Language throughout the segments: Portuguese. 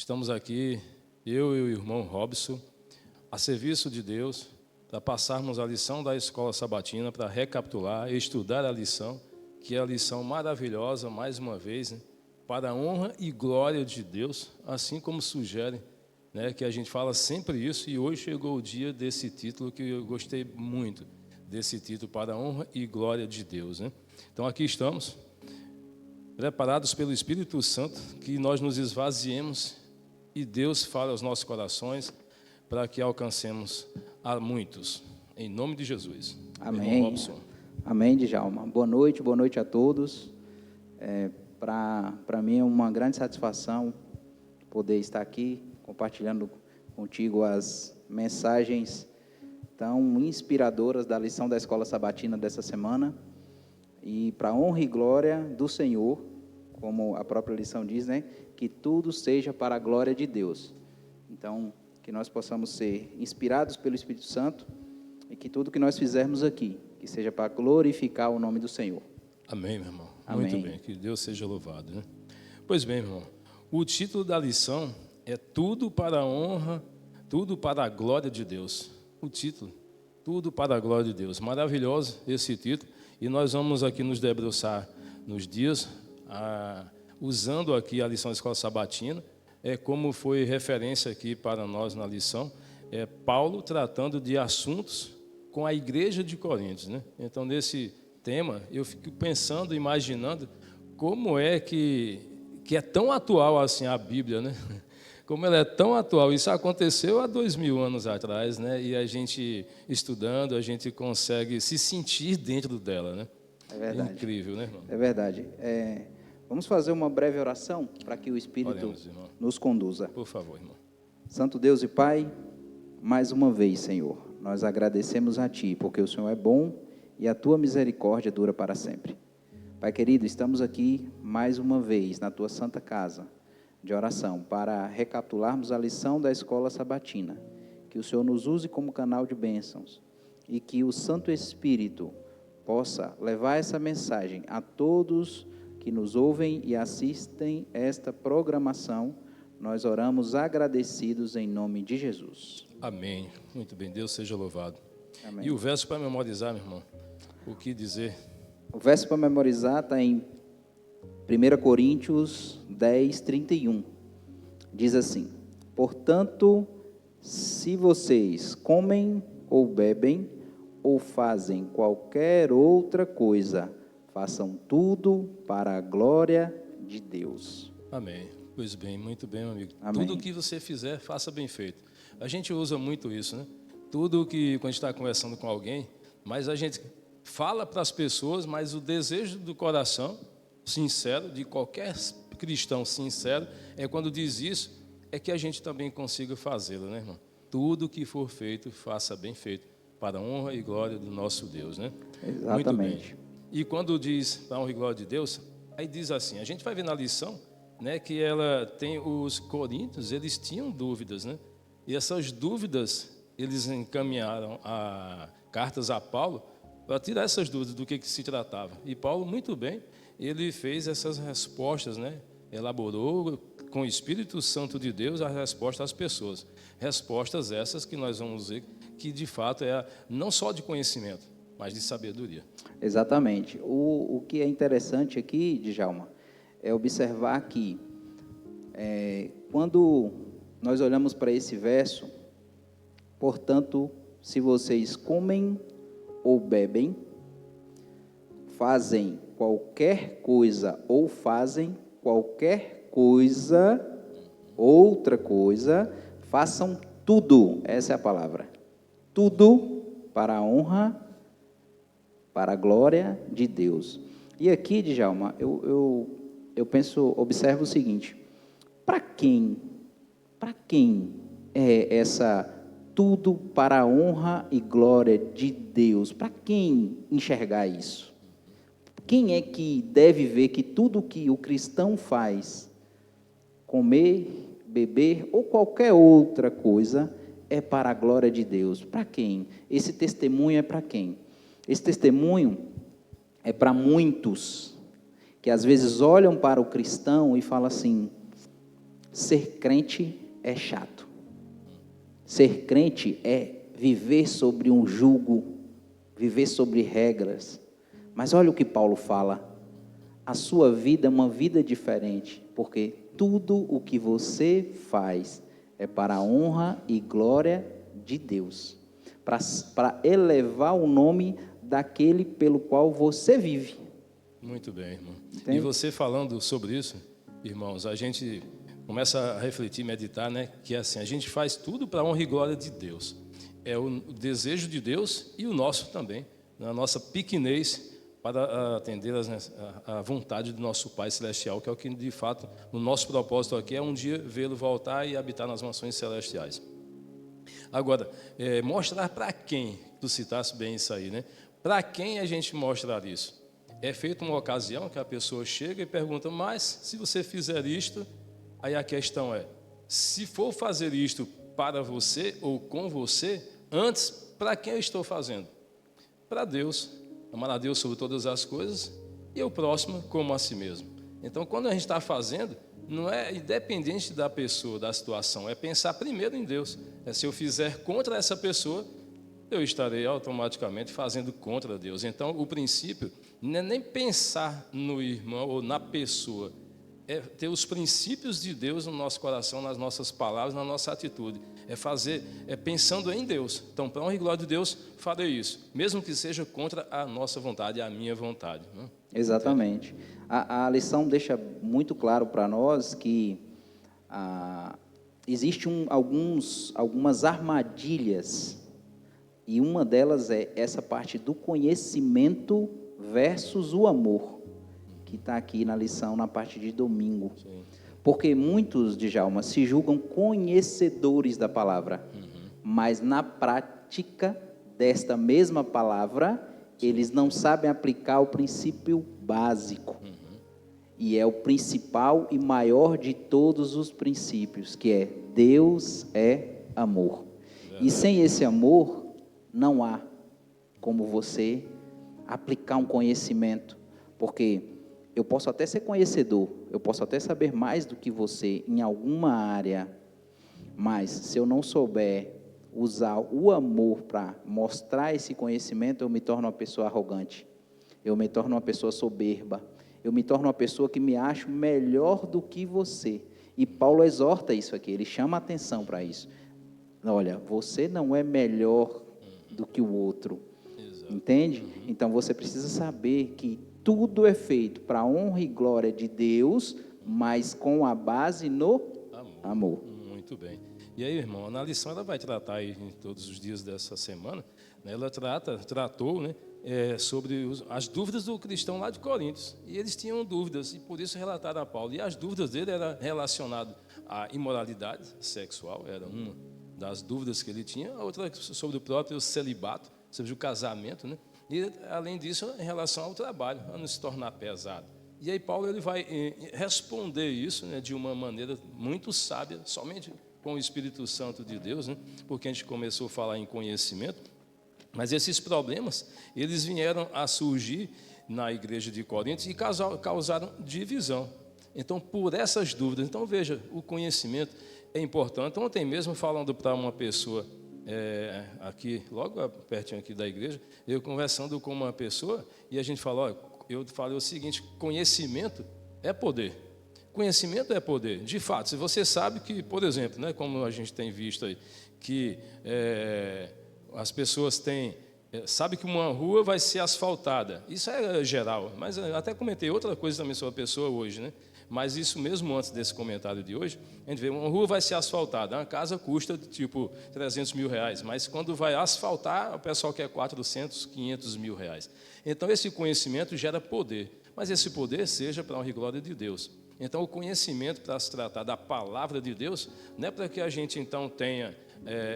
Estamos aqui, eu e o irmão Robson, a serviço de Deus, para passarmos a lição da Escola Sabatina, para recapitular e estudar a lição, que é a lição maravilhosa, mais uma vez, né, para a honra e glória de Deus, assim como sugere, né, que a gente fala sempre isso, e hoje chegou o dia desse título que eu gostei muito, desse título, para a honra e glória de Deus, né? Então aqui estamos, preparados pelo Espírito Santo, que nós nos esvaziemos e Deus fala aos nossos corações para que alcancemos a muitos. Em nome de Jesus. Amém. Amém, Djalma. Boa noite a todos. Para mim é uma grande satisfação poder estar aqui compartilhando contigo as mensagens tão inspiradoras da lição da Escola Sabatina dessa semana. E para a honra e glória do Senhor, como a própria lição diz, né? Que tudo seja para a glória de Deus. Então, que nós possamos ser inspirados pelo Espírito Santo e que tudo que nós fizermos aqui, que seja para glorificar o nome do Senhor. Amém, meu irmão. Amém. Muito bem, que Deus seja louvado, né? Pois bem, meu irmão, o título da lição é Tudo para a honra, tudo para a glória de Deus. O título, Tudo para a glória de Deus. Maravilhoso esse título. E nós vamos aqui nos debruçar nos dias, usando aqui a lição da Escola Sabatina, como foi referência aqui para nós na lição, Paulo tratando de assuntos com a igreja de Coríntios, né? Então, nesse tema, eu fico pensando, imaginando como é que é tão atual assim a Bíblia, né? Como ela é tão atual. Isso aconteceu há 2000 anos atrás, né? E a gente estudando, a gente consegue se sentir dentro dela, né? É verdade. É incrível, né, irmão? É verdade. Vamos fazer uma breve oração para que o Espírito Oremos, nos conduza. Por favor, irmão. Santo Deus e Pai, mais uma vez, Senhor, nós agradecemos a Ti, porque o Senhor é bom e a Tua misericórdia dura para sempre. Pai querido, estamos aqui mais uma vez na Tua santa casa de oração para recapitularmos a lição da Escola Sabatina. Que o Senhor nos use como canal de bênçãos e que o Santo Espírito possa levar essa mensagem a todos que nos ouvem e assistem esta programação. Nós oramos agradecidos em nome de Jesus. Amém. Muito bem, Deus seja louvado. Amém. E o verso para memorizar, meu irmão, o que dizer? O verso para memorizar está em 1 Coríntios 10, 31. Diz assim: portanto, se vocês comem ou bebem ou fazem qualquer outra coisa, façam tudo para a glória de Deus. Amém. Pois bem, muito bem, meu amigo. Amém. Tudo o que você fizer, faça bem feito. A gente usa muito isso, né? Tudo que, quando a gente está conversando com alguém, mas a gente fala para as pessoas, mas o desejo do coração sincero, de qualquer cristão sincero, é quando diz isso, é que a gente também consiga fazê-lo, né, irmão? Tudo que for feito, faça bem feito, para a honra e glória do nosso Deus, né? Exatamente. Muito bem. E quando diz para a honra e glória de Deus, aí diz assim, a gente vai ver na lição, né, que ela tem, os coríntios, eles tinham dúvidas, né? E essas dúvidas, eles encaminharam cartas a Paulo para tirar essas dúvidas do que se tratava. E Paulo, muito bem, ele fez essas respostas, né? Elaborou com o Espírito Santo de Deus a resposta às pessoas. Respostas essas que nós vamos ver que, de fato, não só de conhecimento, mas de sabedoria. Exatamente. O que é interessante aqui, Djalma, é observar que quando nós olhamos para esse verso, portanto, se vocês comem ou bebem, fazem qualquer coisa ou fazem qualquer coisa, outra coisa, façam tudo, essa é a palavra, tudo para a honra, para a glória de Deus. E aqui, Djalma, eu penso, observo o seguinte, para quem é essa tudo para a honra e glória de Deus? Para quem enxergar isso? Quem é que deve ver que tudo que o cristão faz, comer, beber ou qualquer outra coisa, é para a glória de Deus? Para quem? Esse testemunho é para quem? Esse testemunho é para muitos que às vezes olham para o cristão e falam assim: ser crente é chato. Ser crente é viver sobre um jugo, viver sobre regras. Mas olha o que Paulo fala. A sua vida é uma vida diferente, porque tudo o que você faz é para a honra e glória de Deus, para elevar o nome daquele pelo qual você vive. Muito bem, irmão. Entende? E você falando sobre isso, irmãos, a gente começa a refletir, meditar, né? Que é assim, a gente faz tudo para a honra e glória de Deus. É o desejo de Deus e o nosso também, na nossa pequenez, para atender a vontade do nosso Pai Celestial, que é o que, de fato, o nosso propósito aqui é um dia vê-lo voltar e habitar nas mansões celestiais. Agora, mostrar para quem, tu citasse bem isso aí, né? Para quem a gente mostrar isso? É feita uma ocasião que a pessoa chega e pergunta, mas se você fizer isto, aí a questão é, se for fazer isto para você ou com você, antes, para quem eu estou fazendo? Para Deus, amar a Deus sobre todas as coisas e o próximo como a si mesmo. Então, quando a gente está fazendo, não é independente da pessoa, da situação, é pensar primeiro em Deus. Se eu fizer contra essa pessoa, eu estarei automaticamente fazendo contra Deus. Então, o princípio não é nem pensar no irmão ou na pessoa, é ter os princípios de Deus no nosso coração, nas nossas palavras, na nossa atitude. É pensando em Deus. Então, para a honra e glória de Deus, farei isso, mesmo que seja contra a nossa vontade, a minha vontade. Né? Exatamente. A lição deixa muito claro para nós que existem algumas armadilhas, e uma delas é essa parte do conhecimento versus o amor, que está aqui na lição, na parte de domingo. Sim. Porque muitos, Djalma, se julgam conhecedores da palavra, mas na prática desta mesma palavra, eles não sabem aplicar o princípio básico. E é o principal e maior de todos os princípios, que é Deus é amor. E sem esse amor, não há como você aplicar um conhecimento, porque eu posso até ser conhecedor, eu posso até saber mais do que você em alguma área, mas se eu não souber usar o amor para mostrar esse conhecimento, eu me torno uma pessoa arrogante, eu me torno uma pessoa soberba, eu me torno uma pessoa que me acho melhor do que você. E Paulo exorta isso aqui, ele chama a atenção para isso. Olha, você não é melhor do que o outro. Exato. Entende? Então você precisa saber que tudo é feito para a honra e glória de Deus, mas com a base no amor. Muito bem. E aí, irmão, na lição ela vai tratar aí em todos os dias dessa semana, né, ela tratou, né, sobre as dúvidas do cristão lá de Coríntios. E eles tinham dúvidas, e por isso relataram a Paulo. E as dúvidas dele eram relacionadas à imoralidade sexual, era uma das dúvidas que ele tinha, a outra sobre o próprio celibato, sobre o casamento, né? E, além disso, em relação ao trabalho, a não se tornar pesado. E aí Paulo ele vai responder isso, né, de uma maneira muito sábia, somente com o Espírito Santo de Deus, né? Porque a gente começou a falar em conhecimento, mas esses problemas, eles vieram a surgir na igreja de Corinto e causaram divisão. Então, por essas dúvidas, então veja, o conhecimento é importante. Ontem mesmo, falando para uma pessoa, aqui, logo pertinho aqui da igreja, eu conversando com uma pessoa, e a gente falou, eu falei o seguinte, conhecimento é poder. Conhecimento é poder. De fato, se você sabe que, por exemplo, né, como a gente tem visto aí, que as pessoas sabe que uma rua vai ser asfaltada. Isso é geral, mas até comentei outra coisa também sobre a pessoa hoje, né? Mas isso mesmo antes desse comentário de hoje, a gente vê, uma rua vai ser asfaltada, uma casa custa tipo 300 mil reais, mas quando vai asfaltar, o pessoal quer 400, 500 mil reais. Então esse conhecimento gera poder, mas esse poder seja para a honra e glória de Deus. Então o conhecimento para se tratar da palavra de Deus, não é para que a gente então tenha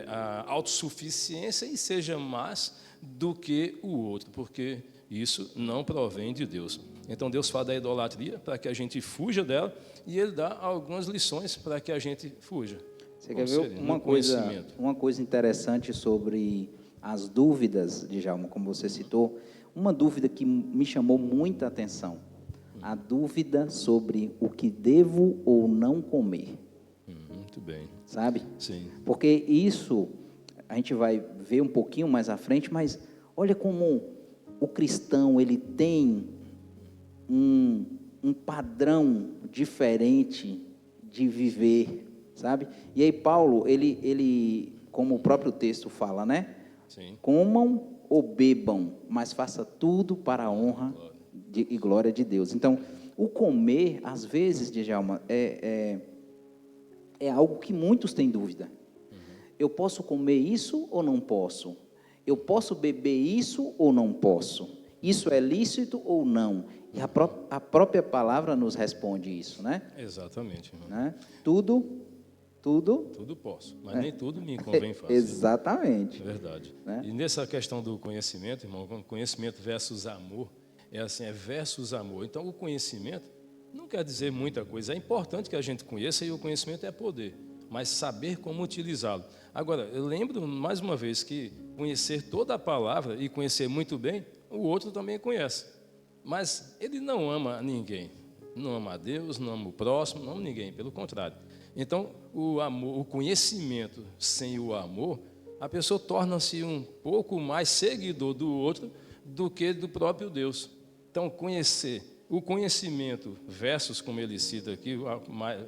a autossuficiência e seja mais do que o outro, porque isso não provém de Deus. Então Deus fala da idolatria para que a gente fuja dela e Ele dá algumas lições para que a gente fuja. Você quer ver uma coisa interessante sobre as dúvidas, Djalma, como você citou? Uma dúvida que me chamou muita atenção. A dúvida sobre o que devo ou não comer. Muito bem. Sabe? Sim. Porque isso a gente vai ver um pouquinho mais à frente, mas olha como o cristão ele tem um padrão diferente de viver, sabe? E aí Paulo, ele, como o próprio texto fala, né? Sim. Comam ou bebam, mas faça tudo para a honra e glória de Deus. Então, o comer, às vezes, Djalma, é algo que muitos têm dúvida. Eu posso comer isso ou não posso? Eu posso beber isso ou não posso? Isso é lícito ou não? E a própria palavra nos responde isso, né? Exatamente, irmão. Né? Tudo Tudo posso, mas nem tudo me convém fazer. Exatamente. É verdade. Né? E nessa questão do conhecimento, irmão, conhecimento versus amor, é assim, é versus amor. Então, o conhecimento não quer dizer muita coisa. É importante que a gente conheça e o conhecimento é poder, mas saber como utilizá-lo. Agora, eu lembro, mais uma vez, que conhecer toda a palavra e conhecer muito bem, o outro também conhece. Mas ele não ama ninguém. Não ama a Deus, não ama o próximo, não ama ninguém, pelo contrário. Então, o amor, o conhecimento sem o amor, a pessoa torna-se um pouco mais seguidor do outro do que do próprio Deus. Então, o conhecimento versus, como ele cita aqui,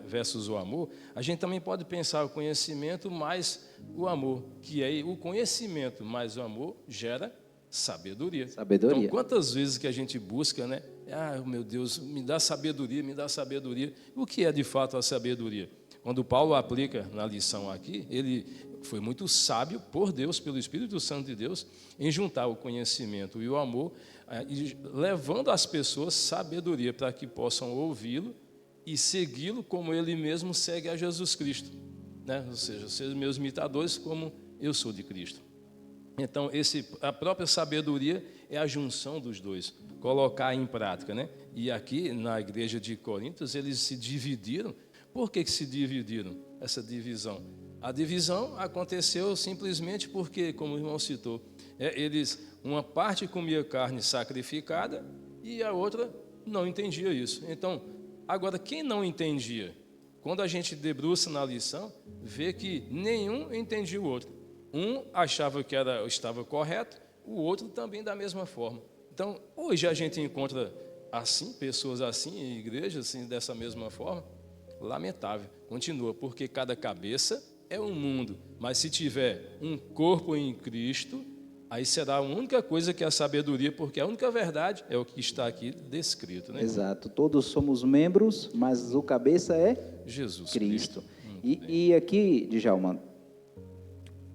versus o amor, a gente também pode pensar o conhecimento mais o amor, que aí o conhecimento mais o amor gera sabedoria. Então, quantas vezes que a gente busca, né? Ah, meu Deus, me dá sabedoria, me dá sabedoria. O que é de fato a sabedoria? Quando Paulo aplica na lição aqui, ele foi muito sábio por Deus, pelo Espírito Santo de Deus, em juntar o conhecimento e o amor, e levando as pessoas sabedoria para que possam ouvi-lo e segui-lo como ele mesmo segue a Jesus Cristo, né? Ou seja, sejam meus imitadores como eu sou de Cristo. Então, a própria sabedoria é a junção dos dois, colocar em prática, né? E aqui na igreja de Coríntios eles se dividiram. Por que se dividiram? Essa divisão. A divisão aconteceu simplesmente porque, como o irmão citou, uma parte comia carne sacrificada e a outra não entendia isso. Então, agora, quem não entendia? Quando a gente debruça na lição, vê que nenhum entendia o outro. Um achava que estava correto, o outro também da mesma forma. Então, hoje a gente encontra assim, pessoas assim, em igrejas assim, dessa mesma forma. Lamentável, continua, porque cada cabeça é um mundo, mas se tiver um corpo em Cristo, aí será a única coisa que é a sabedoria, porque a única verdade é o que está aqui descrito, né? Exato, todos somos membros, mas o cabeça é Jesus Cristo. Cristo. E aqui, Djalma,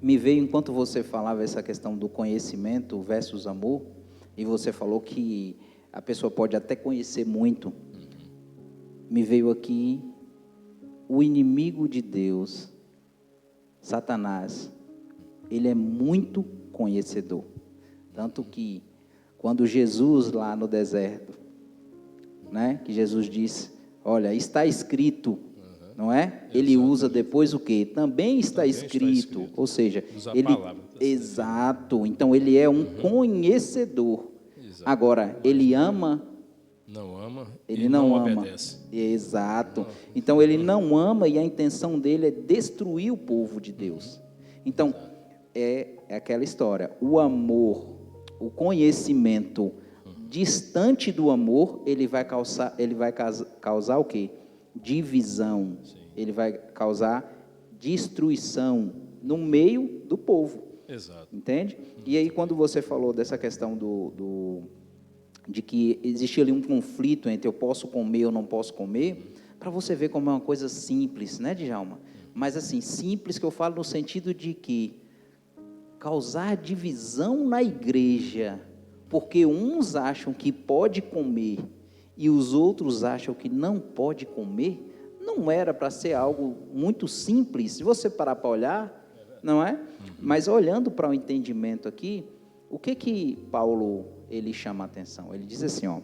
me veio enquanto você falava essa questão do conhecimento versus amor, e você falou que a pessoa pode até conhecer muito, me veio aqui o inimigo de Deus, Satanás, ele é muito conhecedor. Tanto que, quando Jesus lá no deserto, né, que Jesus disse, olha, está escrito, não é? Ele usa depois o quê? Também está escrito. Ou seja, ele... Exato, então ele é um conhecedor. Agora, ele ama... Não ama, ele não ama. Obedece. Exato. Então ele não ama e a intenção dele é destruir o povo de Deus. Então é aquela história. O amor, o conhecimento distante do amor, ele vai causar o quê? Divisão. Sim. Ele vai causar destruição no meio do povo. Exato. Entende? E aí quando você falou dessa questão de que existia ali um conflito entre eu posso comer ou não posso comer, para você ver como é uma coisa simples, né, Djalma? Mas assim, simples que eu falo no sentido de que causar divisão na igreja, porque uns acham que pode comer e os outros acham que não pode comer, não era para ser algo muito simples, se você parar para olhar, não é? Mas olhando para o entendimento aqui, o que Paulo ele chama a atenção? Ele diz assim, ó,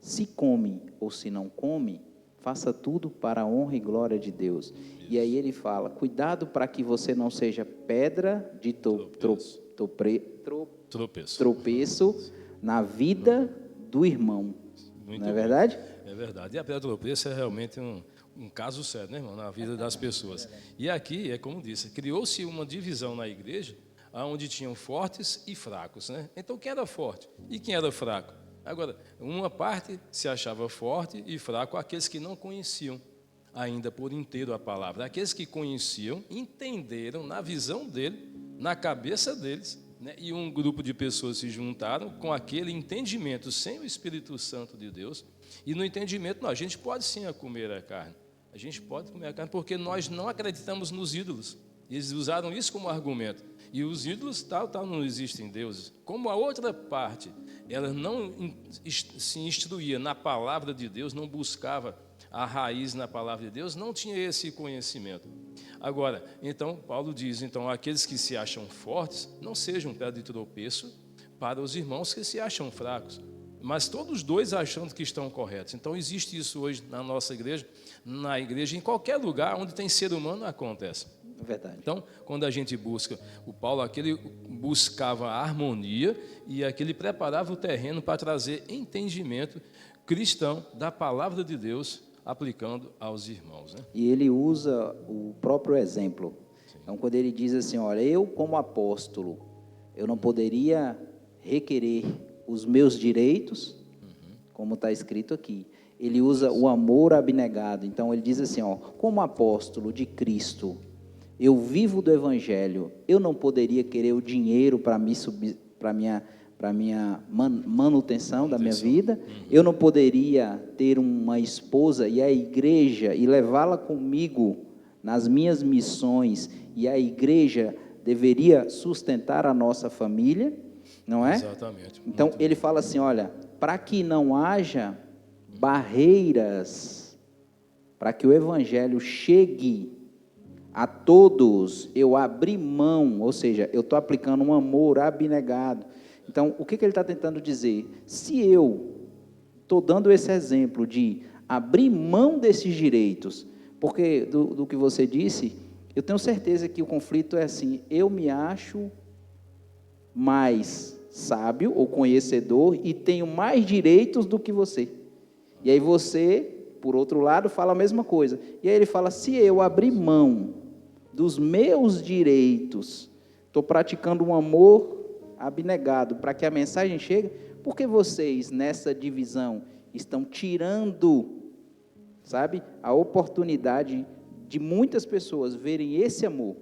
se come ou se não come, faça tudo para a honra e glória de Deus. Isso. E aí ele fala, cuidado para que você não seja pedra de tropeço na vida do irmão. Muito não é verdade? É verdade. E a pedra de tropeço é realmente um caso sério, né, irmão, na vida das pessoas. E aqui, é como disse, criou-se uma divisão na igreja, onde tinham fortes e fracos, né? Então, quem era forte e quem era fraco? Agora, uma parte se achava forte e fraco, aqueles que não conheciam ainda por inteiro a palavra. Aqueles que conheciam, entenderam na visão dele, na cabeça deles, né? E um grupo de pessoas se juntaram com aquele entendimento sem o Espírito Santo de Deus. E no entendimento, não, a gente pode sim comer a carne. A gente pode comer a carne porque nós não acreditamos nos ídolos. Eles usaram isso como argumento. E os ídolos não existem deuses. Como a outra parte, ela não se instruía na palavra de Deus, não buscava a raiz na palavra de Deus, não tinha esse conhecimento. Agora, então, Paulo diz, então, aqueles que se acham fortes, não sejam pedra de tropeço para os irmãos que se acham fracos. Mas todos os dois achando que estão corretos. Então, existe isso hoje na nossa igreja, na igreja, em qualquer lugar onde tem ser humano, acontece. É verdade. Então, quando a gente busca, o Paulo aquele buscava a harmonia e aquele preparava o terreno para trazer entendimento cristão da palavra de Deus, aplicando aos irmãos, né? E ele usa o próprio exemplo. Sim. Então, quando ele diz assim, olha, eu como apóstolo, eu não poderia requerer os meus direitos, como está escrito aqui. Ele usa o amor abnegado. Então, ele diz assim, ó, como apóstolo de Cristo, eu vivo do Evangelho, eu não poderia querer o dinheiro para minha manutenção da minha vida, eu não poderia ter uma esposa e a igreja, e levá-la comigo nas minhas missões, e a igreja deveria sustentar a nossa família, não é? Exatamente. Então, ele fala assim, olha, para que não haja barreiras, para que o Evangelho chegue a todos, eu abri mão, ou seja, eu estou aplicando um amor abnegado. Então, o que ele está tentando dizer? Se eu estou dando esse exemplo de abrir mão desses direitos, porque do que você disse, eu tenho certeza que o conflito é assim, eu me acho mais sábio ou conhecedor e tenho mais direitos do que você. E aí você, por outro lado, fala a mesma coisa. E aí ele fala, se eu abrir mão dos meus direitos, estou praticando um amor abnegado para que a mensagem chegue, porque vocês nessa divisão estão tirando, sabe, a oportunidade de muitas pessoas verem esse amor.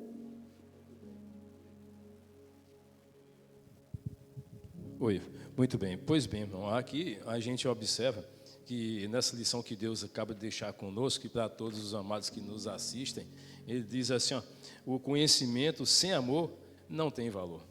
Oi, muito bem. Pois bem, irmão, aqui a gente observa que nessa lição que Deus acaba de deixar conosco e para todos os amados que nos assistem, ele diz assim, ó, o conhecimento sem amor não tem valor.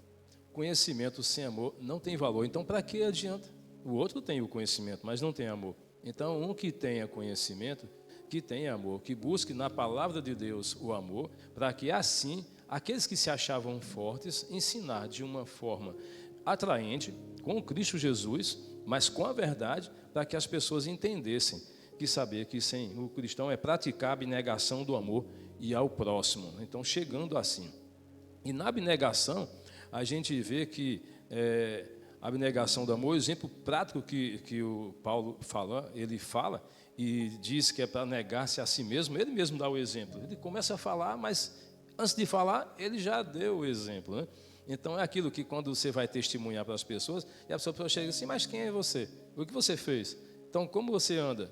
Conhecimento sem amor não tem valor. Então, para que adianta? O outro tem o conhecimento, mas não tem amor. Então, um que tenha conhecimento, que tenha amor, que busque na palavra de Deus o amor, para que assim, aqueles que se achavam fortes, ensinar de uma forma atraente, com Cristo Jesus, mas com a verdade, para que as pessoas entendessem que saber que sem o cristão é praticar a abnegação do amor e ao próximo. Então, chegando assim. E na abnegação, a gente vê que a abnegação do amor, o exemplo prático que o Paulo fala, ele fala e diz que é para negar-se a si mesmo, ele mesmo dá o exemplo. Ele começa a falar, mas antes de falar, ele já deu o exemplo, né? Então, é aquilo que quando você vai testemunhar para as pessoas, e a pessoa chega assim, mas quem é você? O que você fez? Então, como você anda?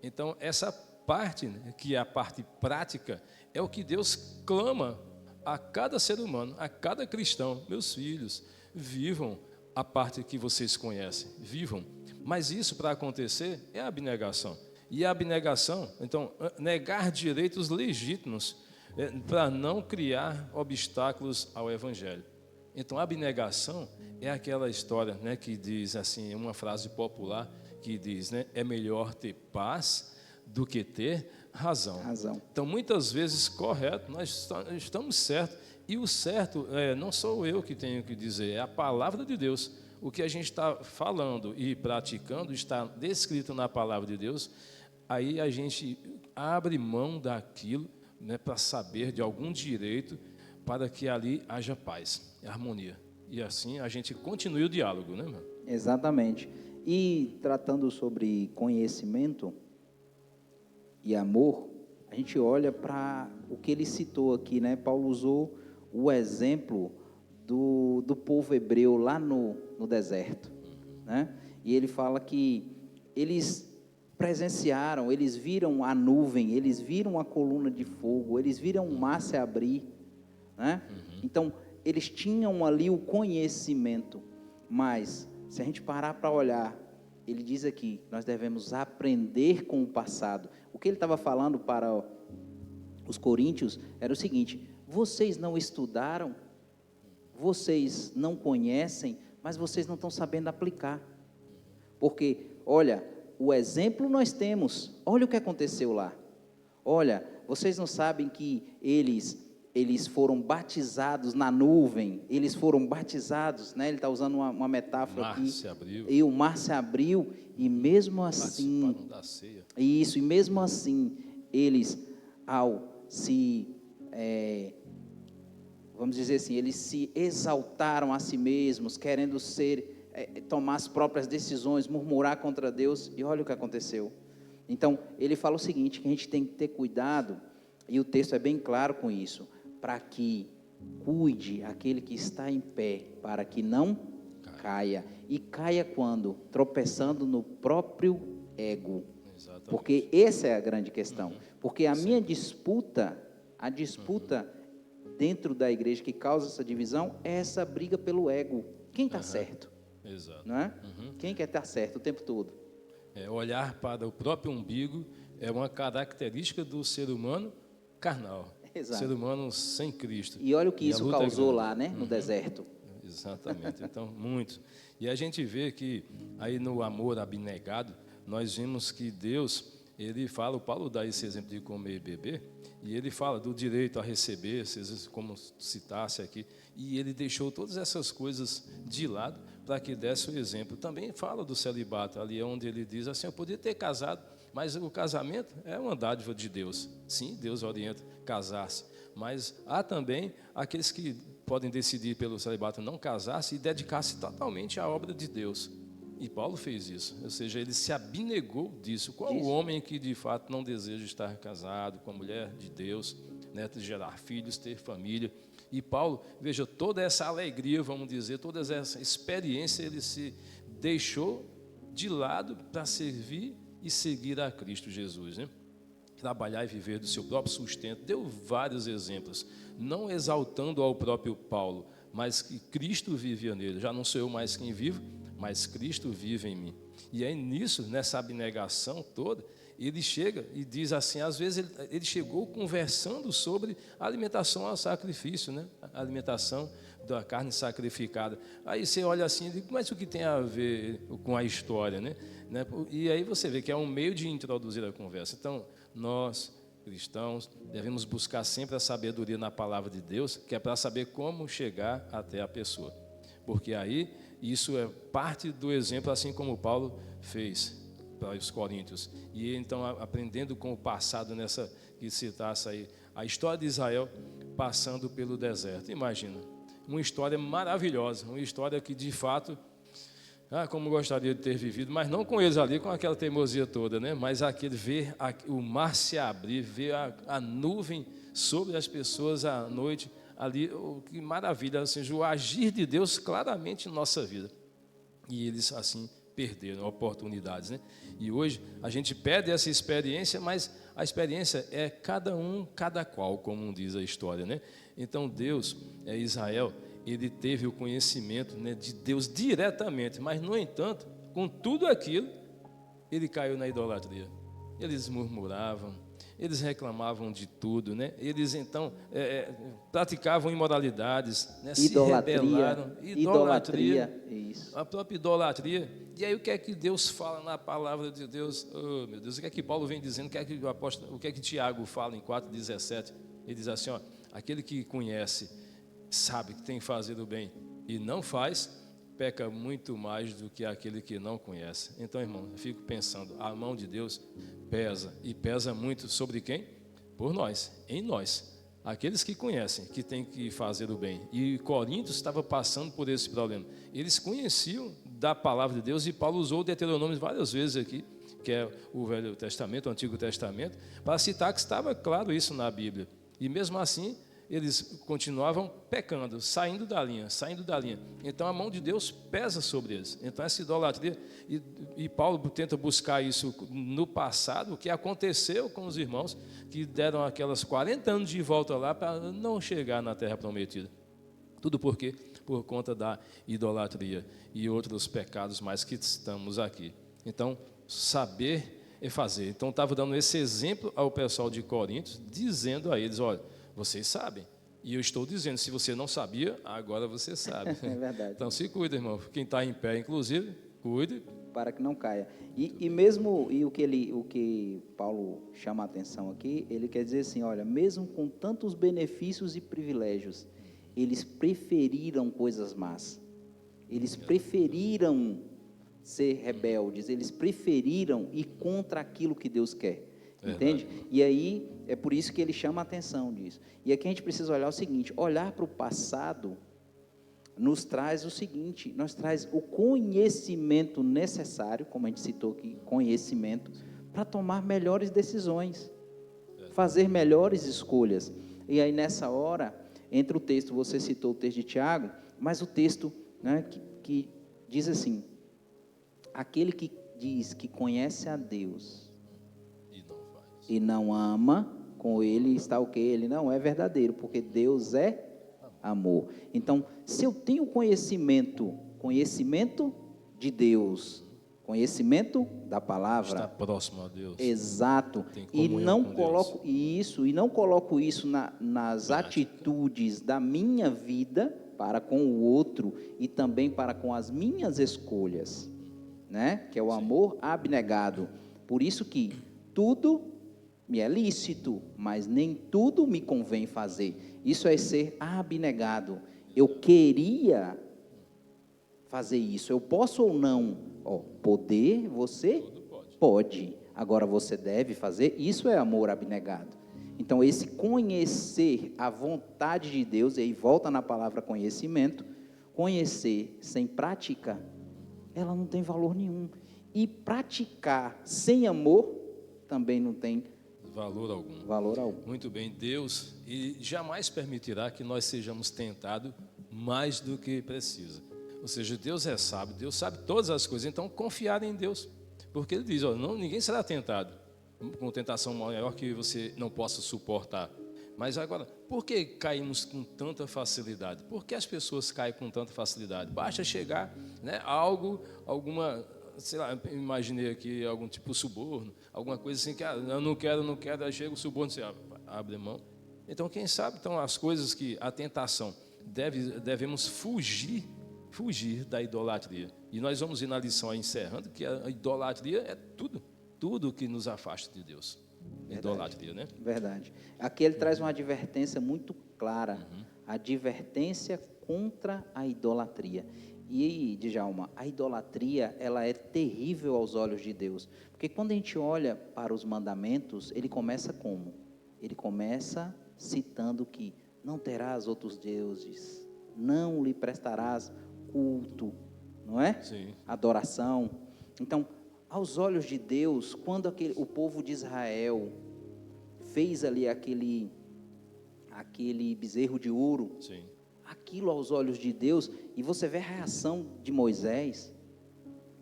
Então, essa parte, né, que é a parte prática, é o que Deus clama a cada ser humano, a cada cristão. Meus filhos, vivam a parte que vocês conhecem, vivam. Mas isso, para acontecer, é a abnegação. E a abnegação, então, negar direitos legítimos, para não criar obstáculos ao Evangelho. Então, a abnegação é aquela história, né, que diz assim, uma frase popular que diz, né, é melhor ter paz do que ter razão. Então, muitas vezes, correto, nós estamos certos. E o certo não sou eu que tenho que dizer, é a palavra de Deus. O que a gente está falando e praticando está descrito na palavra de Deus. Aí a gente abre mão daquilo, né, para saber de algum direito, para que ali haja paz, harmonia. E assim a gente continue o diálogo, né, mano? Exatamente. E tratando sobre conhecimento e amor, gente olha para o que ele citou aqui, né? Paulo usou o exemplo do povo hebreu lá no deserto, né? E ele fala que eles presenciaram, eles viram a nuvem, eles viram a coluna de fogo, eles viram o mar se abrir, né? Então, eles tinham ali o conhecimento, mas se a gente parar para olhar, ele diz aqui, nós devemos aprender com o passado. O que ele estava falando para os coríntios era o seguinte: vocês não estudaram, vocês não conhecem, mas vocês não estão sabendo aplicar. Porque, olha, o exemplo nós temos, olha o que aconteceu lá. Olha, vocês não sabem que eles foram batizados na nuvem, eles foram batizados, né? Ele está usando uma metáfora aqui. Se abriu. E o mar se abriu, e mesmo assim, da ceia. isso, e mesmo assim, eles, ao se, vamos dizer assim, eles se exaltaram a si mesmos, querendo tomar as próprias decisões, murmurar contra Deus, e olha o que aconteceu. Então, ele fala o seguinte, que a gente tem que ter cuidado, e o texto é bem claro com isso, para que cuide aquele que está em pé, para que não caia. E caia quando? Tropeçando no próprio ego. Exatamente. Porque essa é a grande questão. Porque a minha disputa, dentro da igreja que causa essa divisão, é essa briga pelo ego. Quem está certo? Exato. Não é? Quem quer estar certo o tempo todo? Olhar para o próprio umbigo é uma característica do ser humano carnal. Exato. Ser humano sem Cristo. E olha o que E a isso luta é causou grande. lá, né? No deserto. Exatamente, então, muito. E a gente vê que aí no amor abnegado, nós vimos que Deus, ele fala, o Paulo dá esse exemplo de comer e beber, e ele fala do direito a receber, como citasse aqui, e ele deixou todas essas coisas de lado para que desse o exemplo. Também fala do celibato, ali onde ele diz assim, eu podia ter casado, mas o casamento é uma dádiva de Deus. Sim, Deus orienta casar-se, mas há também aqueles que podem decidir pelo celibato não casar-se e dedicar-se totalmente à obra de Deus. E Paulo fez isso, ou seja, ele se abnegou disso. Qual o homem que de fato não deseja estar casado com a mulher de Deus, né, gerar filhos, ter família? E Paulo, veja, toda essa alegria, vamos dizer, toda essa experiência, ele se deixou de lado para servir e seguir a Cristo Jesus, né? Trabalhar e viver do seu próprio sustento. Deu vários exemplos, não exaltando ao próprio Paulo, mas que Cristo vivia nele. Já não sou eu mais quem vivo, mas Cristo vive em mim. E aí nisso, nessa abnegação toda, ele chega e diz assim, às vezes ele chegou conversando sobre a alimentação ao sacrifício, né? A alimentação da carne sacrificada. Aí você olha assim e diz, mas o que tem a ver com a história, né? E aí você vê que é um meio de introduzir a conversa. Então, nós, cristãos, devemos buscar sempre a sabedoria na palavra de Deus, que é para saber como chegar até a pessoa. Porque aí, isso é parte do exemplo, assim como Paulo fez para os coríntios. E então, aprendendo com o passado, nessa que citasse aí, a história de Israel passando pelo deserto. Imagina, uma história maravilhosa, uma história que de fato, como gostaria de ter vivido, mas não com eles ali, com aquela teimosia toda, né? Mas ver o mar se abrir, ver a nuvem sobre as pessoas à noite, ali, que maravilha, assim, o agir de Deus claramente em nossa vida. E eles, assim, perderam oportunidades, né? E hoje a gente perde essa experiência, mas a experiência é cada qual, como diz a história, né? Então Deus, Israel, ele teve o conhecimento, né, de Deus diretamente, mas no entanto, com tudo aquilo, ele caiu na idolatria. Eles murmuravam, eles reclamavam de tudo, né? Eles então praticavam imoralidades, né? Se rebelaram, idolatria, isso. A própria idolatria. E aí o que é que Deus fala na palavra de Deus? Oh, meu Deus, o que é que Paulo vem dizendo? O que é que Tiago fala em 4,17? Ele diz assim, ó, aquele que conhece, sabe que tem que fazer o bem e não faz, peca muito mais do que aquele que não conhece. Então, irmão, eu fico pensando, a mão de Deus pesa, e pesa muito sobre quem? Por nós, em nós, aqueles que conhecem, que tem que fazer o bem. E Coríntios estava passando por esse problema. Eles conheciam da palavra de Deus, e Paulo usou o Deuteronômio várias vezes aqui, que é o Velho Testamento, o Antigo Testamento, para citar que estava claro isso na Bíblia. E mesmo assim, eles continuavam pecando, saindo da linha. Então a mão de Deus pesa sobre eles. Então essa idolatria, e Paulo tenta buscar isso no passado, o que aconteceu com os irmãos que deram aquelas 40 anos de volta lá para não chegar na terra prometida. Tudo por quê? Por conta da idolatria e outros pecados mais que estamos aqui. Então, saber é fazer. Então, estava dando esse exemplo ao pessoal de Corinto, dizendo a eles, olha, vocês sabem. E eu estou dizendo, se você não sabia, agora você sabe. É verdade. Então, se cuida, irmão. Quem está em pé, inclusive, cuide. Para que não caia. E mesmo, o que Paulo chama a atenção aqui, ele quer dizer assim, olha, mesmo com tantos benefícios e privilégios, eles preferiram coisas más. Eles preferiram ser rebeldes, eles preferiram ir contra aquilo que Deus quer. Entende? E aí, é por isso que ele chama a atenção disso. E aqui a gente precisa olhar o seguinte, olhar para o passado nos traz o seguinte, nos traz o conhecimento necessário, como a gente citou aqui, conhecimento, para tomar melhores decisões, fazer melhores escolhas. E aí nessa hora, entra o texto, você citou o texto de Tiago, mas o texto, né, que diz assim, aquele que diz que conhece a Deus e não ama, com ele está o quê? Ele não é verdadeiro, porque Deus é amor. Então, se eu tenho conhecimento de Deus, conhecimento da palavra, está próximo a Deus. Exato. E não coloco isso nas atitudes da minha vida para com o outro e também para com as minhas escolhas, né? Que é o amor abnegado. Por isso que tudo me é lícito, mas nem tudo me convém fazer. Isso é ser abnegado. Eu queria fazer isso. Eu posso ou não? Poder, você pode. Agora você deve fazer. Isso é amor abnegado. Então, esse conhecer a vontade de Deus, e aí volta na palavra conhecimento, conhecer sem prática, ela não tem valor nenhum. E praticar sem amor também não tem valor algum. Muito bem, Deus jamais permitirá que nós sejamos tentados mais do que precisa. Ou seja, Deus é sábio, Deus sabe todas as coisas, então confiar em Deus. Porque Ele diz, ninguém será tentado com tentação maior que você não possa suportar. Mas agora, por que caímos com tanta facilidade? Por que as pessoas caem com tanta facilidade? Basta chegar, né, alguma, sei lá, imaginei aqui algum tipo de suborno, alguma coisa assim que eu não quero, aí chega o suborno, você abre mão. Então, quem sabe, as coisas que a tentação devemos fugir da idolatria. E nós vamos ir na lição aí, encerrando, que a idolatria é tudo que nos afasta de Deus. Verdade. Idolatria, né? Verdade. Aqui ele traz uma advertência muito clara, advertência contra a idolatria. E, Djalma, a idolatria, ela é terrível aos olhos de Deus, porque quando a gente olha para os mandamentos, ele começa como? Ele começa citando que não terás outros deuses, não lhe prestarás culto, não é? Sim. Adoração. Então, aos olhos de Deus, quando o povo de Israel fez ali aquele bezerro de ouro, sim, aquilo aos olhos de Deus, e você vê a reação de Moisés,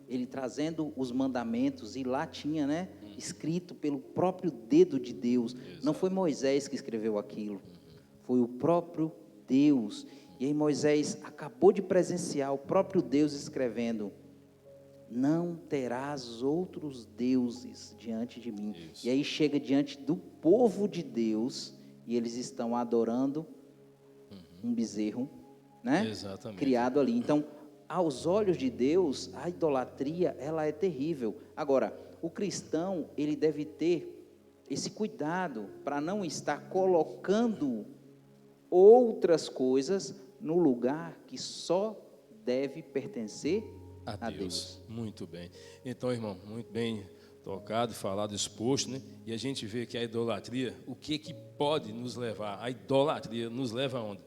ele trazendo os mandamentos, e lá tinha, né, escrito pelo próprio dedo de Deus. Exato. Não foi Moisés que escreveu aquilo, foi o próprio Deus. E aí Moisés acabou de presenciar o próprio Deus escrevendo: não terás outros deuses diante de mim. Isso. E aí chega diante do povo de Deus, e eles estão adorando um bezerro, né? Exatamente. Criado ali. Então, aos olhos de Deus, a idolatria, ela é terrível. Agora, o cristão, ele deve ter esse cuidado para não estar colocando outras coisas no lugar que só deve pertencer a Deus. Muito bem. Então, irmão, muito bem tocado, falado, exposto, né? E a gente vê que a idolatria, o que pode nos levar? A idolatria nos leva aonde?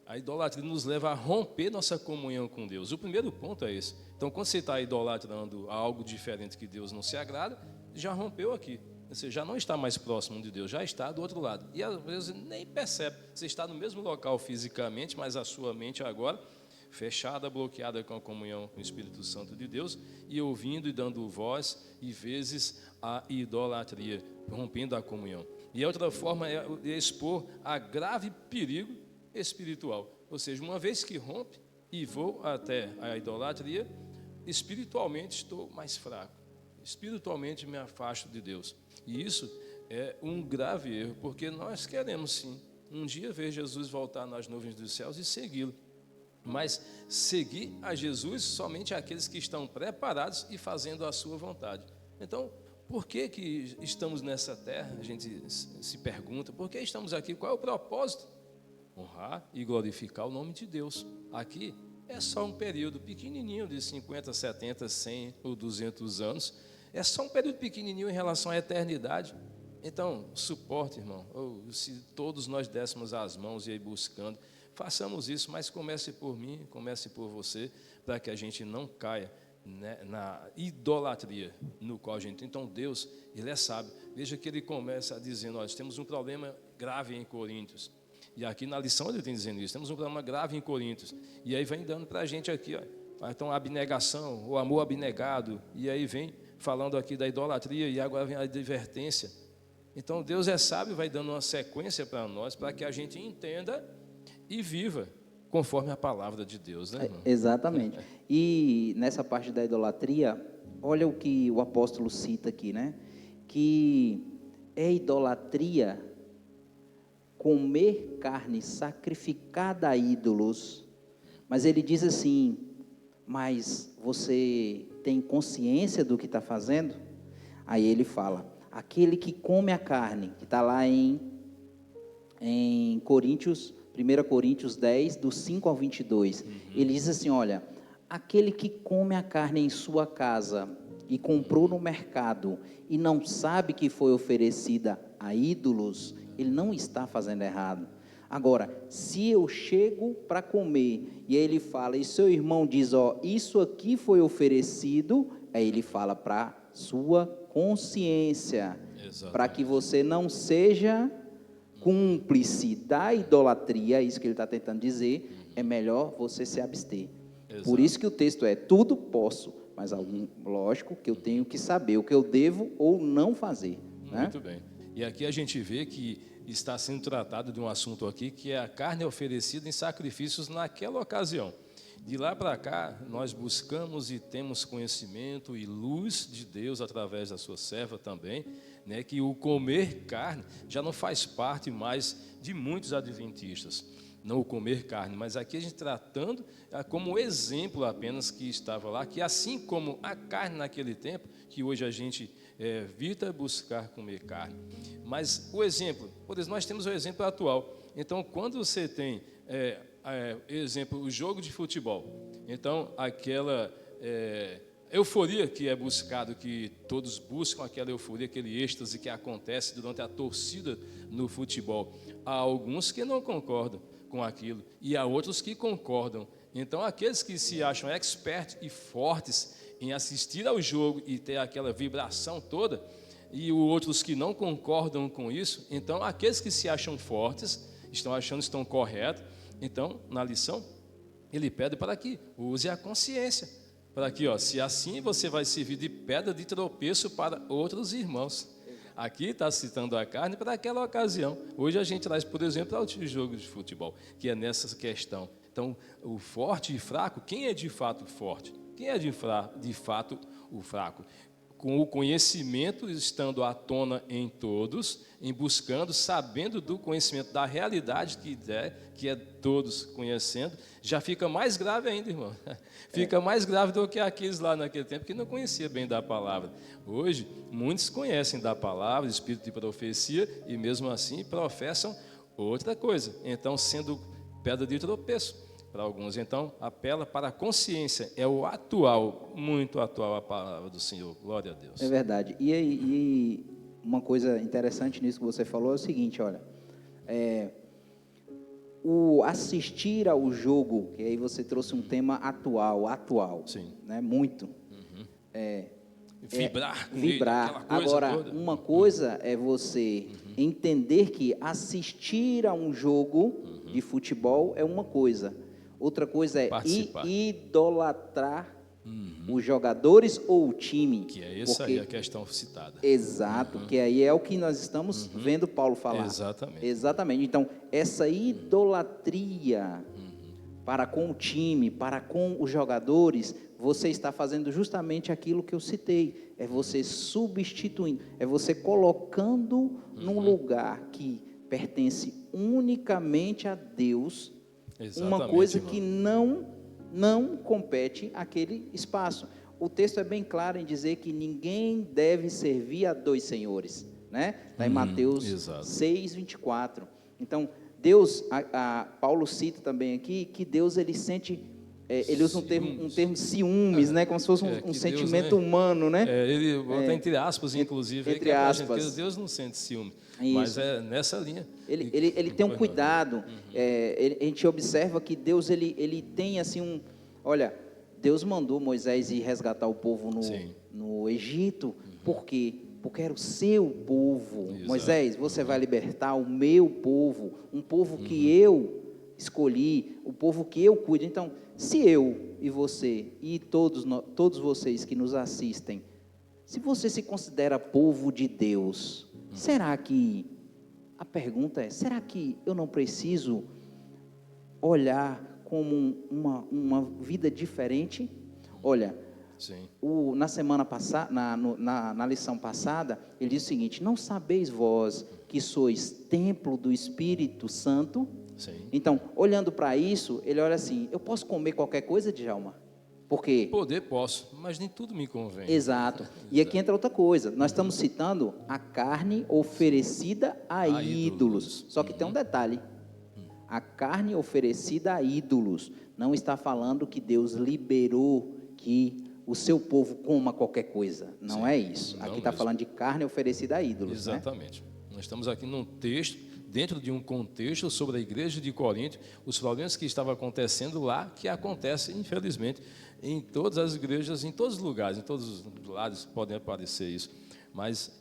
A idolatria nos leva a romper nossa comunhão com Deus. O primeiro ponto é esse. Então, quando você está idolatrando algo diferente que Deus não se agrada, já rompeu aqui. Você já não está mais próximo de Deus, já está do outro lado. E às vezes nem percebe. Você está no mesmo local fisicamente, mas a sua mente agora fechada, bloqueada com a comunhão com o Espírito Santo de Deus, e ouvindo e dando voz, e vezes a idolatria, rompendo a comunhão. E a outra forma é expor a grave perigo espiritual. Ou seja, uma vez que rompe e vou até a idolatria, espiritualmente estou mais fraco. Espiritualmente me afasto de Deus. E isso é um grave erro, porque nós queremos sim, um dia ver Jesus voltar nas nuvens dos céus e segui-lo. Mas seguir a Jesus somente aqueles que estão preparados e fazendo a sua vontade. Então, por que estamos nessa terra? A gente se pergunta, por que estamos aqui? Qual é o propósito? Honrar e glorificar o nome de Deus. Aqui é só um período pequenininho de 50, 70, 100 ou 200 anos. É só um período pequenininho em relação à eternidade. Então, suporte, irmão. Ou se todos nós dessemos as mãos e ir buscando, façamos isso, mas comece por mim, comece por você, para que a gente não caia, né, na idolatria no qual a gente... Então Deus, Ele é sábio. Veja que Ele começa dizendo, nós temos um problema grave em Coríntios. E aqui na lição Ele tem dizendo isso, temos um problema grave em Coríntios. E aí vem dando para a gente aqui, ó, então a abnegação, o amor abnegado, e aí vem falando aqui da idolatria, e agora vem a advertência. Então Deus é sábio, vai dando uma sequência para nós, para que a gente entenda e viva conforme a palavra de Deus, né, irmão? Exatamente. E nessa parte da idolatria, olha o que o apóstolo cita aqui, né? Que é idolatria comer carne sacrificada a ídolos. Mas ele diz assim, mas você tem consciência do que está fazendo? Aí ele fala, aquele que come a carne, que está lá em Coríntios... 1 Coríntios 10, do 5 ao 22, ele diz assim, olha, aquele que come a carne em sua casa e comprou no mercado e não sabe que foi oferecida a ídolos, ele não está fazendo errado. Agora, se eu chego para comer e ele fala, e seu irmão diz, ó, isso aqui foi oferecido, aí ele fala para sua consciência, para que você não seja... cúmplice da idolatria, isso que ele está tentando dizer, é melhor você se abster. Exato. Por isso que o texto é, tudo posso, mas lógico que eu tenho que saber o que eu devo ou não fazer. Muito bem. E aqui a gente vê que está sendo tratado de um assunto aqui, que é a carne oferecida em sacrifícios naquela ocasião. De lá para cá, nós buscamos e temos conhecimento e luz de Deus através da sua serva também, né, que o comer carne já não faz parte mais de muitos adventistas, não o comer carne, mas aqui a gente tratando como exemplo apenas que estava lá, que assim como a carne naquele tempo, que hoje a gente evita buscar comer carne, mas o exemplo, por exemplo, nós temos o exemplo atual. Então, quando você tem, exemplo, o jogo de futebol, então aquela... euforia que é buscado, que todos buscam aquela euforia, aquele êxtase que acontece durante a torcida no futebol. Há alguns que não concordam com aquilo e há outros que concordam. Então, aqueles que se acham expertos e fortes em assistir ao jogo e ter aquela vibração toda, e outros que não concordam com isso, então, aqueles que se acham fortes, estão achando que estão corretos, então, na lição, ele pede para que use a consciência. Para aqui, ó, se assim você vai servir de pedra de tropeço para outros irmãos. Aqui está citando a carne para aquela ocasião. Hoje a gente traz, por exemplo, ao jogo de futebol, que é nessa questão. Então, o forte e fraco, quem é de fato forte? Quem é de fato o fraco? Com o conhecimento estando à tona em todos, em buscando, sabendo do conhecimento da realidade que é todos conhecendo, já fica mais grave ainda, irmão. Fica mais grave do que aqueles lá naquele tempo que não conhecia bem da palavra. Hoje, muitos conhecem da palavra, espírito de profecia, e mesmo assim professam outra coisa. Então, sendo pedra de tropeço para alguns. Então, apela para a consciência, é o atual, muito atual a palavra do Senhor. Glória a Deus. É verdade. E uma coisa interessante nisso que você falou é o seguinte, olha, o assistir ao jogo, que aí você trouxe um tema atual, Sim. né, muito. vibrar com vibrar. ele, aquela coisa Agora, toda. uma coisa é você entender que assistir a um jogo de futebol é uma coisa. Outra coisa é Participar. idolatrar os jogadores ou o time. Que é essa aí a questão citada. Exato, que aí é o que nós estamos vendo Paulo falar. Exatamente. Exatamente. Então, essa idolatria para com o time, para com os jogadores, você está fazendo justamente aquilo que eu citei. É você substituindo, é você colocando num lugar que pertence unicamente a Deus, uma Exatamente, coisa irmão. que não compete àquele espaço. O texto é bem claro em dizer que ninguém deve servir a dois senhores, né? Está em Mateus exato. 6:24. Então, Deus, Paulo cita também aqui que Deus ele sente, ele usa um termo ciúmes, né? Como se fosse um que sentimento Deus, né? humano, né? Ele bota entre aspas, inclusive, entre aí, que aspas. porque Deus não sente ciúme, Isso. mas é nessa linha. Ele tem um cuidado. A gente observa que Deus ele tem assim olha, Deus mandou Moisés ir resgatar o povo no Egito, por quê? Porque era o seu povo. Exato. Moisés, você vai libertar o meu povo, um povo que eu escolhi, o povo que eu cuido. Então, se eu e você e todos vocês que nos assistem, se você se considera povo de Deus, será que, a pergunta é, será que eu não preciso olhar como uma vida diferente? Olha, Sim. na semana passada, na lição passada, ele diz o seguinte: não sabeis vós que sois templo do Espírito Santo? Sim. Então, olhando para isso, ele olha assim: eu posso comer qualquer coisa, Djalma? Porque Poder posso, mas nem tudo me convém. exato. E aqui entra outra coisa. Nós estamos citando a carne oferecida a ídolos. Só que tem um detalhe. A carne oferecida a ídolos. Não está falando que Deus liberou que o seu povo coma qualquer coisa. Não é isso. Aqui está falando de carne oferecida a ídolos. Exatamente. Né? Nós estamos aqui num texto, dentro de um contexto sobre a igreja de Corinto, os problemas que estavam acontecendo lá, que acontecem, infelizmente, em todas as igrejas, em todos os lugares, em todos os lados podem aparecer isso. Mas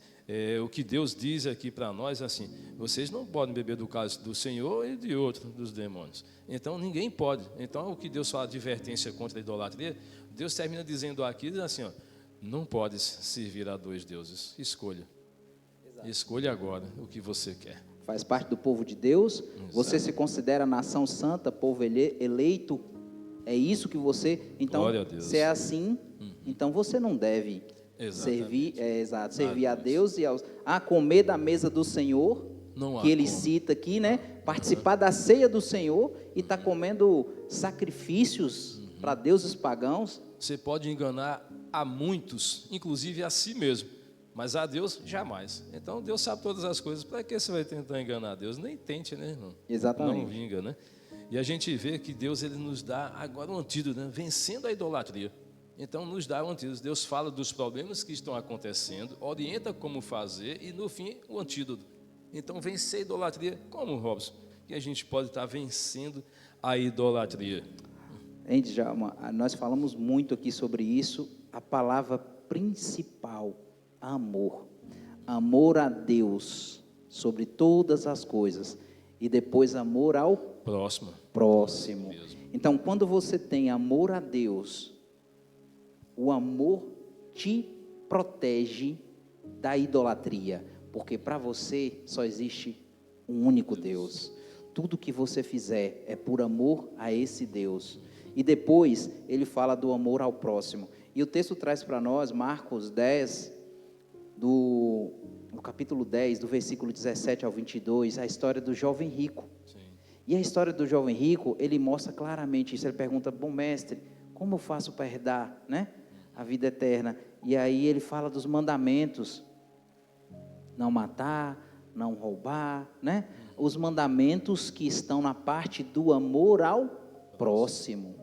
o que Deus diz aqui para nós é assim: vocês não podem beber do cálice do Senhor e de outro dos demônios. Então ninguém pode. Então o que Deus fala de advertência contra a idolatria, Deus termina dizendo aqui, diz assim, ó, não podes servir a dois deuses, escolha. Exato. Escolha agora o que você quer. Faz parte do povo de Deus. Exato. Você se considera nação santa, povo eleito. É isso que você... Então, glória a Deus. se é assim, então você não deve servir a Deus e comer da mesa do Senhor, não que ele cita aqui, né? Participar da ceia do Senhor e estar comendo sacrifícios para deuses pagãos. Você pode enganar a muitos, inclusive a si mesmo, mas a Deus jamais. Então Deus sabe todas as coisas. Para que você vai tentar enganar a Deus? Nem tente, né, irmão? Exatamente. Não vinga, né? E a gente vê que Deus ele nos dá agora um antídoto, né? Vencendo a idolatria. Então nos dá um antídoto. Deus fala dos problemas que estão acontecendo, orienta como fazer e no fim o antídoto. Então vencer a idolatria, como, Robson? Que a gente pode estar vencendo a idolatria. Djalma, nós falamos muito aqui sobre isso. A palavra principal, amor. Amor a Deus sobre todas as coisas. E depois amor ao próximo. Então, quando você tem amor a Deus, o amor te protege da idolatria. Porque para você só existe um único Deus. Tudo que você fizer é por amor a esse Deus. E depois ele fala do amor ao próximo. E o texto traz para nós, Marcos 10, no capítulo 10, do versículo 17 ao 22, a história do jovem rico. Sim. E a história do jovem rico, ele mostra claramente isso. Ele pergunta: bom mestre, como eu faço para herdar, né, a vida eterna? E aí ele fala dos mandamentos: não matar, não roubar, né? Os mandamentos que estão na parte do amor ao próximo,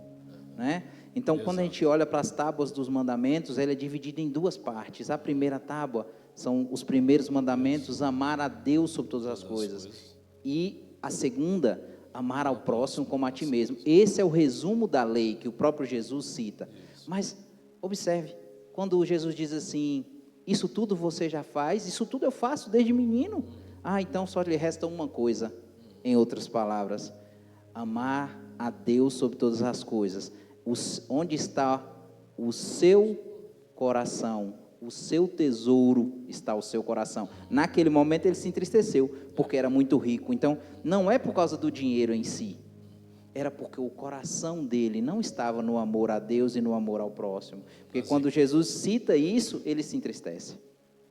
né? Então, quando a gente olha para as tábuas dos mandamentos, ela é dividida em duas partes. A primeira tábua são os primeiros mandamentos: amar a Deus sobre todas as coisas. E a segunda, amar ao próximo como a ti mesmo. Esse é o resumo da lei que o próprio Jesus cita. Mas, observe, Quando Jesus diz assim, isso tudo você já faz, isso tudo eu faço desde menino. Então só lhe resta uma coisa, em outras palavras, amar a Deus sobre todas as coisas. Onde está o seu coração, o seu tesouro está o seu coração. Naquele momento ele se entristeceu, porque era muito rico. Então, não é por causa do dinheiro em si, era porque o coração dele não estava no amor a Deus e no amor ao próximo. Porque quando Jesus cita isso, ele se entristece.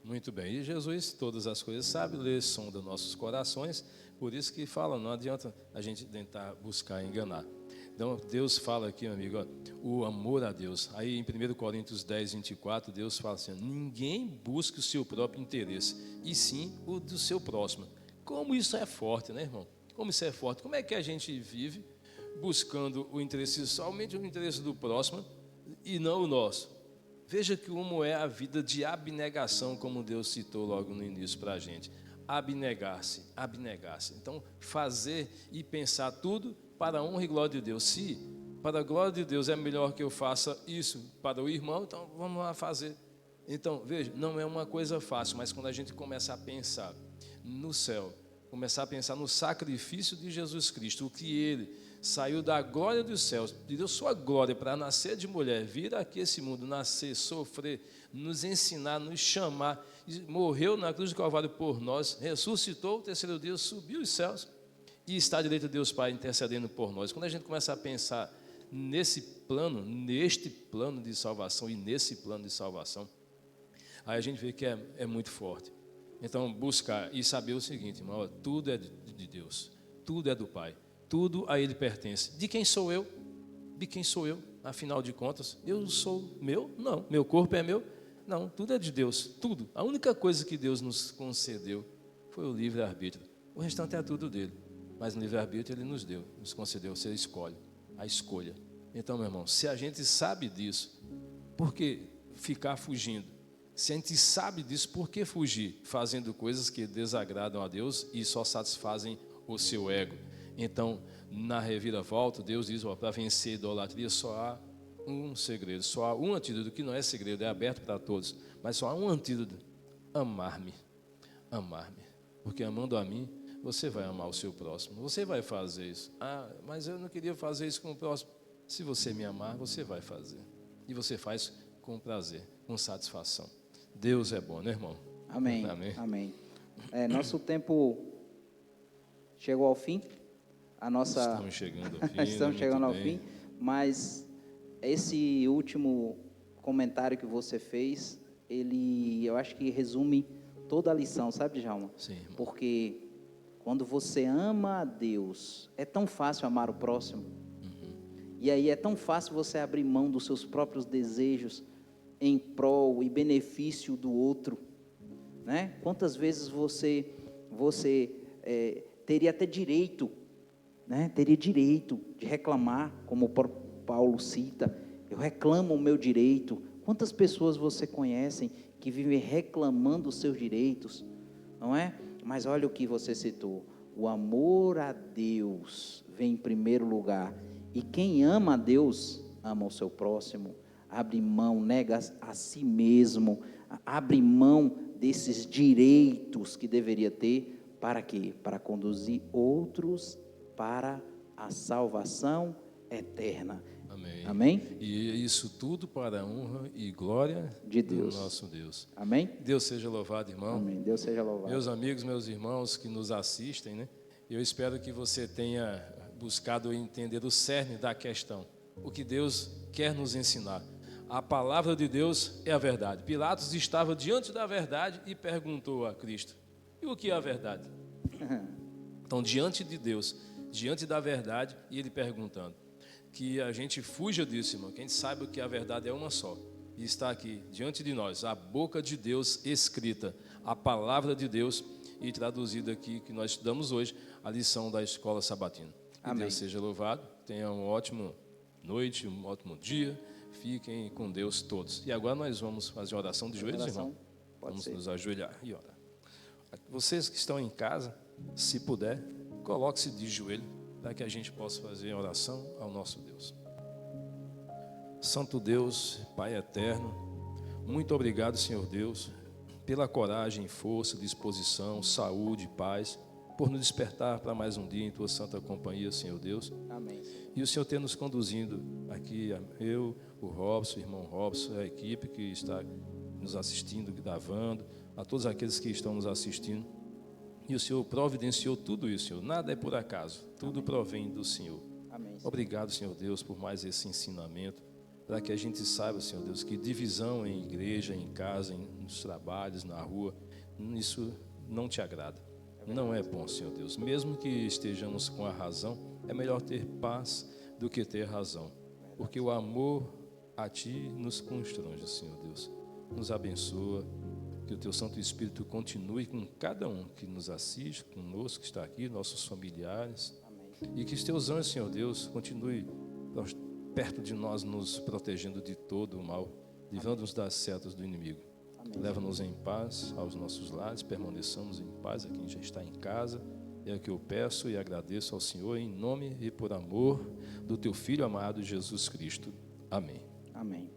Muito bem, e Jesus, todas as coisas sabe, lê, sonda nossos corações, por isso que fala, não adianta a gente tentar buscar enganar. Então, Deus fala aqui, meu amigo, ó, o amor a Deus. Aí em 1 Coríntios 10, 24, Deus fala assim, ninguém busca o seu próprio interesse, e sim o do seu próximo. Como isso é forte, né, irmão? Como isso é forte. Como é que a gente vive buscando o interesse, somente o interesse do próximo, e não o nosso? Veja como é a vida de abnegação, como Deus citou logo no início para a gente. Abnegar-se, abnegar-se. Então, fazer e pensar tudo para a honra e glória de Deus. Se para a glória de Deus é melhor que eu faça isso para o irmão, então vamos lá fazer. Então, veja, não é uma coisa fácil, mas quando a gente começa a pensar no céu, começar a pensar no sacrifício de Jesus Cristo, o que Ele saiu da glória dos céus, deu sua glória para nascer de mulher, vir aqui esse mundo, nascer, sofrer, nos ensinar, nos chamar, morreu na cruz do Calvário por nós, ressuscitou, o terceiro dia subiu os céus e está à direita de Deus Pai intercedendo por nós. Quando a gente começa a pensar neste plano de salvação e nesse plano de salvação, aí a gente vê que é muito forte. Então, buscar e saber o seguinte, irmão, tudo é de Deus, tudo é do Pai. Tudo a Ele pertence. De quem sou eu? De quem sou eu? Afinal de contas, eu sou meu? Não. Meu corpo é meu? Não. Tudo é de Deus. Tudo. A única coisa que Deus nos concedeu foi o livre-arbítrio. O restante é tudo dele. Mas no livre-arbítrio Ele nos deu, nos concedeu. Você escolhe. A escolha. Então, meu irmão, se a gente sabe disso, por que ficar fugindo? Se a gente sabe disso, por que fugir? Fazendo coisas que desagradam a Deus e só satisfazem o seu ego. Então, na reviravolta, Deus diz, para vencer a idolatria só há um segredo, só há um antídoto, que não é segredo, é aberto para todos, mas só há um antídoto, amar-me, amar-me, porque amando a mim, você vai amar o seu próximo, você vai fazer isso. Mas eu não queria fazer isso com o próximo. Se você me amar, você vai fazer, e você faz com prazer, com satisfação. Deus é bom, né, irmão? Amém, amém. Nosso tempo chegou ao fim. Estamos chegando ao fim. Estamos chegando ao fim, mas esse último comentário que você fez, eu acho que resume toda a lição, sabe, Djalma? Sim, irmão. Porque quando você ama a Deus, é tão fácil amar o próximo. E aí é tão fácil você abrir mão dos seus próprios desejos em prol e benefício do outro, né? Quantas vezes você teria até direito, né? Teria direito de reclamar, como o Paulo cita, eu reclamo o meu direito. Quantas pessoas você conhece que vivem reclamando os seus direitos, não é? Mas olha o que você citou, o amor a Deus vem em primeiro lugar, e quem ama a Deus, ama o seu próximo, abre mão, nega a si mesmo, abre mão desses direitos que deveria ter, para quê? Para conduzir outros para a salvação eterna. Amém. Amém? E isso tudo para a honra e glória de Deus, do nosso Deus. Amém? Deus seja louvado, irmão. Amém. Deus seja louvado. Meus amigos, meus irmãos que nos assistem, né? Eu espero que você tenha buscado entender o cerne da questão, o que Deus quer nos ensinar. A palavra de Deus é a verdade. Pilatos estava diante da verdade e perguntou a Cristo: e o que é a verdade? Então, diante de Deus, diante da verdade, e ele perguntando. Que a gente fuja disso, irmão, que a gente saiba que a verdade é uma só. E está aqui, diante de nós, a boca de Deus escrita, a palavra de Deus e traduzida aqui, que nós estudamos hoje, a lição da escola sabatina. Que Amém. Deus seja louvado, tenham uma ótima noite, um ótimo dia, fiquem com Deus todos. E agora nós vamos fazer uma oração de joelhos, irmão. Vamos nos ajoelhar e orar. Vocês que estão em casa, se puder, coloque-se de joelho, para que a gente possa fazer a oração ao nosso Deus. Santo Deus, Pai eterno, Muito obrigado, Senhor Deus, pela coragem, força, disposição, saúde, paz, por nos despertar para mais um dia em Tua santa companhia, Senhor Deus. Amém. E o Senhor ter nos conduzindo aqui, eu, o Robson, o irmão Robson, a equipe que está nos assistindo, gravando, a todos aqueles que estão nos assistindo. E o Senhor providenciou tudo isso, Senhor. Nada é por acaso, tudo provém do Senhor. Amém. Obrigado, Senhor Deus, por mais esse ensinamento, para que a gente saiba, Senhor Deus, que divisão em igreja, em casa, nos trabalhos, na rua, isso não te agrada. Não é bom, Senhor Deus. Mesmo que estejamos com a razão, é melhor ter paz do que ter razão. Porque o amor a Ti nos constrange, Senhor Deus. Nos abençoa, que o Teu Santo Espírito continue com cada um que nos assiste, conosco, que está aqui, nossos familiares. Amém. E que os Teus anjos, Senhor Deus, continue perto de nós, nos protegendo de todo o mal, livrando-nos das setas do inimigo. Leva-nos em paz aos nossos lares, permaneçamos em paz a quem já está em casa. É o que eu peço e agradeço ao Senhor em nome e por amor do Teu Filho amado Jesus Cristo. Amém. Amém.